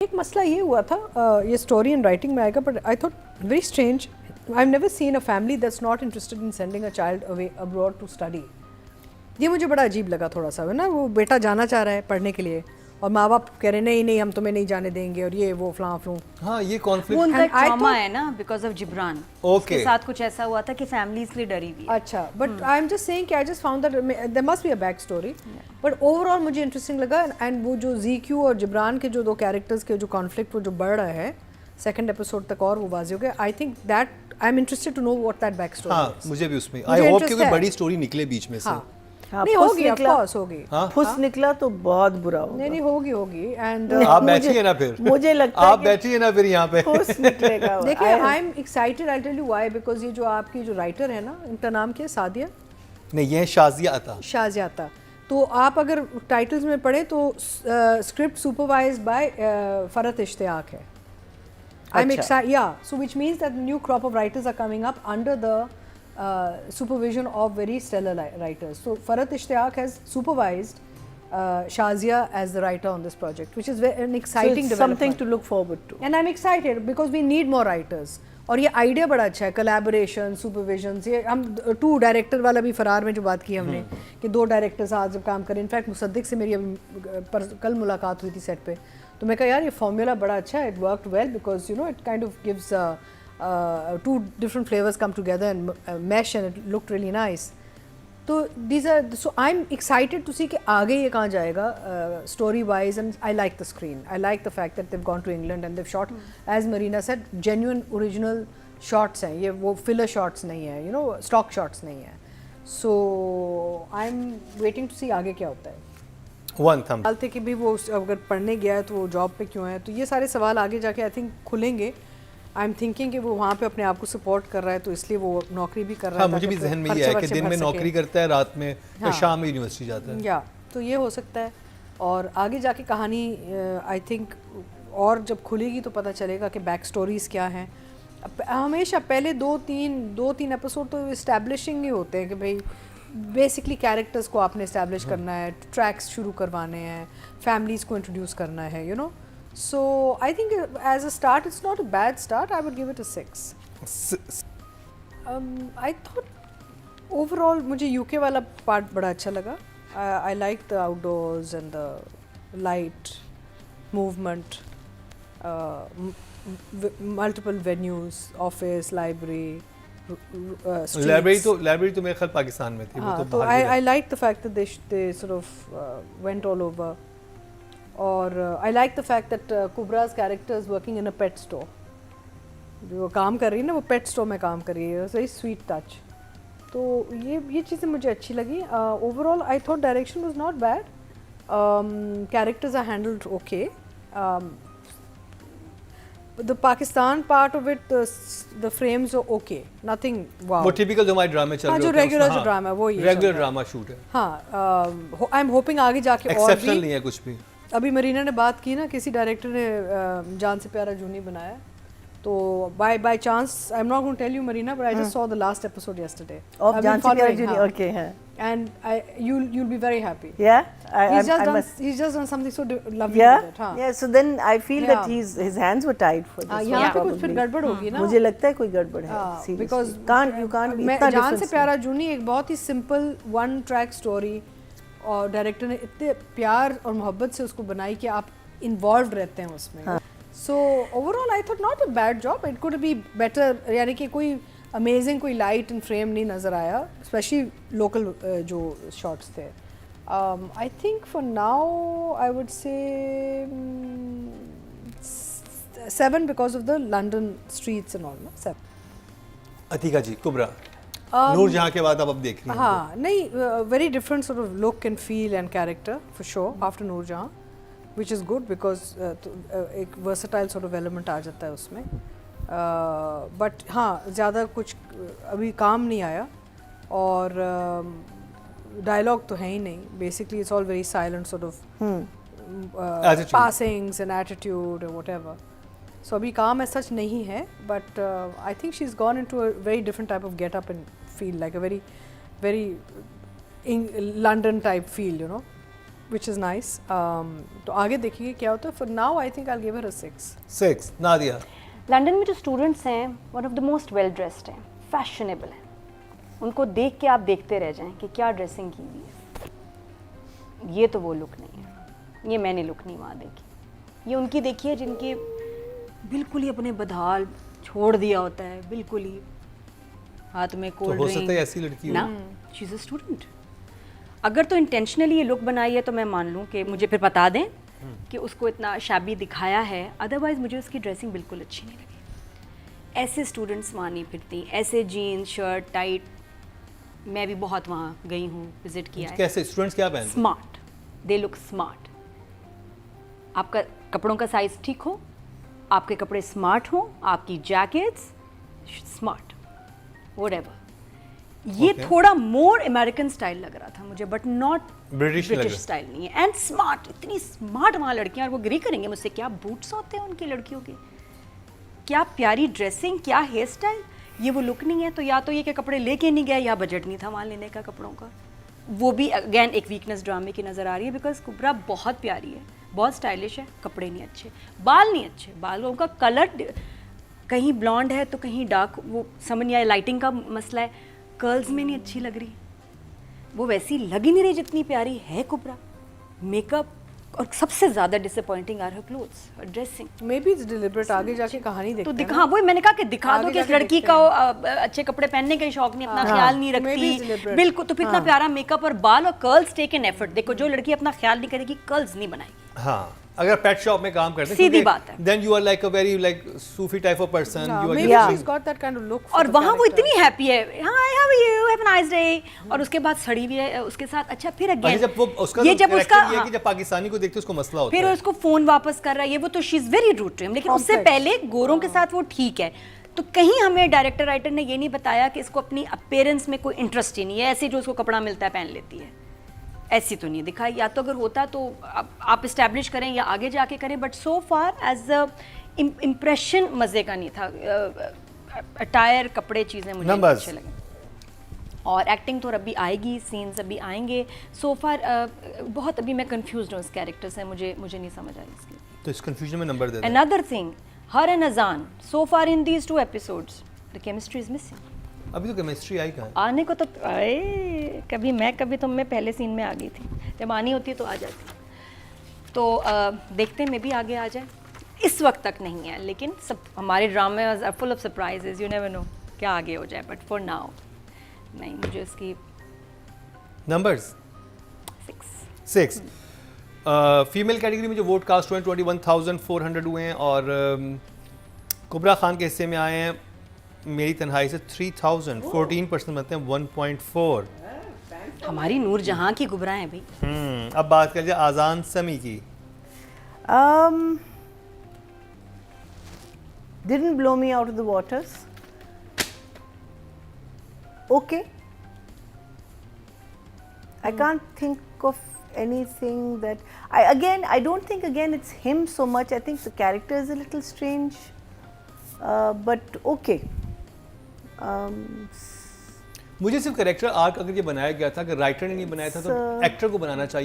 एक मसला ये हुआ था, ये स्टोरी एंड राइटिंग में आएगा, but I thought very strange, I have never seen a family that's not interested in sending a child away abroad to study. ये मुझे बड़ा अजीब लगा थोड़ा सा, है ना, वो बेटा जाना चाह रहा है पढ़ने के लिए और माँ बाप कह रहे नहीं नहीं हम तुम्हें नहीं जाने देंगे और ये वो फलां फ्लूं। हाँ, ये वो कॉन्फ्लिक्ट उनका एक And I ट्रॉमा thought- है ना बिकॉज ऑफ जिब्रान। Okay. उसके साथ कुछ ऐसा हुआ था कि फैमिली इसलिए डरी हुई है। अच्छा, but I am just saying कि I just found that there must be a back story, but overall मुझे इंटरेस्टिंग लगा। एंड वो जो ZQ और जिब्रान के जो दो कैरेक्टर्स के जो कॉन्फ्लिक्ट वो जो बढ़ रहा है सेकंड एपिसोड तक और वो वाज़ हो गया। I think that I am interested to know what that back story हाँ, मुझे भी उसमें मुझे आई होप interest कि है। बड़ी स्टोरी निकले बीच में से। हाँ हाँ, नहीं फुस होगी, ऑफ निकला। कोर्स होगी। हाँ? फुस निकला तो बहुत बुरा होगा। नहीं होगी होगी। एंड आप मुझे- बैठिए ना फिर। मुझे लगता है आप कि बैठिए ना फिर यहाँ पे। फुस निकलेगा। देखिए I am excited, I tell you why, because ये जो आपकी जो राइटर है ना, इनका नाम क्या है, सादिया नहीं, ये शाजिया अता। शाहजियाता। तो आप अगर टाइटल्स में पढ़े तो script supervised by Farhat Ishtiaq है। आई एम अच्छा। Excited, yeah, so which means that new crop of writers are coming up under the supervision of very stellar writers. So Farat Ishtiyaq has supervised Shazia as the writer on this project, which is an So exciting it's something development. to look forward to. And I'm excited because we need more writers. और ये idea बड़ा अच्छा है, collaboration, supervision. ये हम 2 director वाला भी फरार में जो बात की हमने कि 2 डायरेक्टर्स आज जब काम करें। इनफैक्ट मुसद्दिक से मेरी अभी कल मुलाकात हुई थी सेट पे, तो मैं कहा यार ये फॉर्मूला बड़ा अच्छा है, it worked well because you know it kind of gives 2 different flavors come together and mesh and it looked really nice. तो these are, so I'm excited to see कि आगे ये कहाँ जाएगा story wise, and I like the screen. I like the fact that they've gone to England and they've shot, as Marina said, genuine original shots हैं ये, वो filler shots नहीं है, you know, stock shots नहीं है. So I'm waiting to see आगे क्या होता है। One thumb. सवाल थे कि भी वो अगर पढ़ने गया है तो वो जॉब पे क्यों है, तो ये सारे सवाल आगे जाके आई थिंक खुलेंगे। आई एम थिंकिंग कि वो वहाँ पे अपने आप को सपोर्ट कर रहा है तो इसलिए वो नौकरी भी कर रहा है। हाँ, मुझे भी जहन में ये है कि दिन में नौकरी करता है, रात में या हाँ। शाम में यूनिवर्सिटी जाता है। या तो ये हो सकता है, और आगे जाके कहानी आई थिंक और जब खुलेगी तो पता चलेगा कि बैक स्टोरीज क्या हैं। हमेशा पहले 2-3 एपिसोड तो इस्टेब्लिशिंग ही होते हैं कि भाई बेसिकली कैरेक्टर्स को आपने इस्टेब्लिश करना है, ट्रैक्स शुरू करवाने हैं, फैमिलीज को इंट्रोड्यूस करना है, you know. So I think as a start, it's not a bad start. I would give it a 6. I thought overall मुझे UK वाला part बड़ा अच्छा लगा. I like the outdoors and the light movement, multiple venues, office, library, streets. Library तो मेरे ख्याल पाकिस्तान में थी, वो हाँ, तो तो बाहर I like the fact that they sort of went all over. और I like the fact that Kubra's character is working in a pet store, जो वो काम कर रही है ना, वो पेट स्टोर में काम कर रही है, वेरी स्वीट टच। तो ये चीज़ें मुझे अच्छी लगी। Overall I thought direction was not bad, characters are handled okay, the Pakistan part of it, the frames are okay, nothing wow. वो टिपिकल जो हमारे ड्रामे चल हाँ, रहे जो होते हैं रेगुलर उसमें, जो ड्रामा है वो ये रेगुलर चल रहा है। ड्रामा शूट है, हाँ, आई एम होपिंग आगे जाके और एक्सेप्शनल भी। नहीं है कुछ भी। अभी मरीना ने बात की ना, किसी डायरेक्टर ने जान से प्यारा जूनी बनाया, तो by chance I am not going to tell you Marina, but I just saw the last episode yesterday Of Jaan Se Pyara Juni, okay, हाँ. And you'll be very happy. Yeah, He's I must. just done something so lovely Yeah, with it. हाँ, yeah. So then I feel that Yeah. his hands were tied for this. यहाँ one, पे कुछ फिर probably. गड़बड़ होगी ना। मुझे लगता है कोई गड़बड़ है। हाँ, seriously. because you can't be मैं इतना जान से difference प्यारा जूनी एक बहुत ही सिंपल 1 ट्रैक स्टोरी, और डायरेक्टर ने इतने प्यार और मोहब्बत से उसको बनाई कि आप इन्वॉल्व रहते हैं उसमें। So overall I thought not a bad job, it could be better, यानी कि कोई अमेजिंग कोई लाइट एंड फ्रेम नहीं नज़र आया, स्पेशली लोकल जो शॉट्स थे। I think for now I would say 7 because of the London streets and all ना, 7। अतीका जी, कुबरा, नूरजहां के बाद अब देख रही हैं। हाँ, नहीं, very different sort of look and feel and character for sure after Noorjahan, which is good because एक वर्सटाइल सॉर्ट ऑफ एलिमेंट आ जाता है उसमें। बट हाँ, ज़्यादा कुछ अभी काम नहीं आया, और डायलॉग तो है ही नहीं, basically it's all very silent sort of Attitude. Passings and attitude और व्हाटएवर। सो अभी काम ऐसा सच नहीं है, but I think she is gone into a very different type of get up and feel, like a very very London type feel, you know. which is nice. तो आगे देखिए क्या होता है. For now, I think I'll give her a 6. 6 Nadia. London में जो students हैं one of the most well dressed हैं, फैशनेबल हैं. उनको देख के आप देखते रह जाएं कि क्या ड्रेसिंग की हुई है. ये तो वो लुक नहीं है, ये मैंने लुक नहीं वहाँ देखी. ये उनकी देखी है जिनके बिल्कुल ही अपने बधाल छोड़ दिया होता है, बिल्कुल ही हाथ में तो कोल्ड हो ड्रिंक. सकता है ऐसी लड़की हो. ना, शी इज़ अ स्टूडेंट. अगर तो इंटेंशनली ये लुक बनाई है तो मैं मान लूँ कि मुझे फिर बता दें कि उसको इतना शाबी दिखाया है. अदरवाइज़ मुझे उसकी ड्रेसिंग बिल्कुल अच्छी नहीं लगी. ऐसे स्टूडेंट्स वहाँ नहीं फिरती, ऐसे जीन्स शर्ट टाइट. मैं भी बहुत वहाँ गई हूँ, विजिट किया है. कैसे स्टूडेंट्स क्या पहनते हैं? Smart, they look smart. आपका कपड़ों का साइज़ ठीक हो, आपके कपड़े स्मार्ट हो, आपकी जैकेट्स स्मार्ट, व्हाटएवर. ये Okay. थोड़ा मोर अमेरिकन स्टाइल लग रहा था मुझे, बट नॉट British लग ब्रिटिश रहा। स्टाइल नहीं है. एंड स्मार्ट, इतनी स्मार्ट वहाँ लड़कियाँ, और वो एग्री करेंगे मुझसे, क्या बूट्स होते हैं उनकी लड़कियों के, क्या प्यारी ड्रेसिंग, क्या हेयर स्टाइल. ये वो लुक नहीं है. तो या तो ये कि कपड़े लेके नहीं गए या बजट नहीं था वहाँ लेने का कपड़ों का. वो भी अगेन एक वीकनेस ड्रामे की नज़र आ रही है. बिकॉज कुबरा बहुत प्यारी है, बहुत स्टाइलिश है, कपड़े नहीं अच्छे, बाल नहीं अच्छे, बालों का कलर कहीं ब्लॉन्ड है तो कहीं डार्क, वो समझ नहीं आया. लाइटिंग का मसला है, कर्ल्स में नहीं अच्छी लग रही, वो वैसी लग ही नहीं रही जितनी प्यारी है कुबरा. मेकअप, और सबसे ज़्यादा disappointing are her clothes, her dressing. Maybe it's deliberate. आगे जाके कहानी देखते तो हैं दिखा, ना. वही मैंने कहा कि दिखा आगे दो कि इस जाके लड़की देखते का अच्छे कपड़े पहनने का ही शौक नहीं, अपना ख्याल नहीं Maybe it's रखती. deliberate. बिल्कुल. तो फिर इतना प्यारा मेकअप और बाल और कर्ल्स टेक एन एफर्ट. देखो जो लड़की अपना ख्याल नहीं करेगी, कर्ल्स नहीं बनाएगी. हाँ, अगर पेट शॉप में काम करते हैं, सीधी क्योंकि बात है. then you are like a very like Sufi type of person. हाँ, You are maybe Yeah. she's got that kind of look. for और the वहाँ वो character. इतनी हैप्पी है, hi how are you, have a nice day. और उसके बाद सड़ी भी है उसके साथ. अच्छा फिर अच्छा, अगेन जब वो उसका ये तो जब character उसका ये है कि जब पाकिस्तानी को देखते हैं उसको मसला होता फिर है. उसको फोन वापस कर रहा है, ये वो तो she is very rude to him. लेकिन उससे Complex. पहले गोरों के साथ वो ठीक है. तो कहीं हमें डायरेक्टर राइटर ने ये नहीं बताया कि इसको अपनी अपीयरेंस में कोई इंटरेस्ट ही नहीं है, ऐसे जो उसको कपड़ा मिलता है पहन लेती है. ऐसी तो नहीं दिखाई. या तो अगर होता तो आप इस्टेब्लिश करें या आगे जाके करें. But so far as a impression मज़े का नहीं था. अटायर, कपड़े, चीज़ें मुझे नहीं Numbers. अच्छे लगे. और एक्टिंग तो अभी आएगी, सीन्स अभी आएंगे. सो फार बहुत अभी मैं कंफ्यूज हूँ इस कैरेक्टर से. मुझे नहीं समझ आई इसकी. तो इस कंफ्यूजन में नंबर दे दें. Another thing, her and Azan, so far in these 2 episodes, the chemistry is missing. अभी तो केमिस्ट्री आई कहाँ है? आने को तो आए, कभी मैं कभी तुम में पहले सीन में आ गई थी. जब आनी होती है तो आ जाती है. तो देखते हैं, मे भी आगे आ जाए. इस वक्त तक नहीं है, लेकिन सब हमारे ड्रामे are full of surprises. You never know क्या आगे हो जाए. बट फॉर नाउ नहीं, मुझे इसकी नंबर्स 6. 6. फीमेल कैटेगरी में जो वोट कास्ट हुए हैं 21,400 हुए हैं, और कुबरा खान के हिस्से में आए हैं मेरी तन्हाई से 3,000. 14% बनते हैं 1.4. हमारी नूर जहाँ की गुबरा है भाई. अब बात कर लिया आजान समी की. Didn't blow me out of the waters. Okay. I can't think of anything that I don't think again it's him so much. I think the character is a little strange, but okay. मुझे सिर्फ character arc अगर ये बनाया गया था, अगर writer ने नहीं बनाया था तो Sir. एक्टर को बनाना चाहिए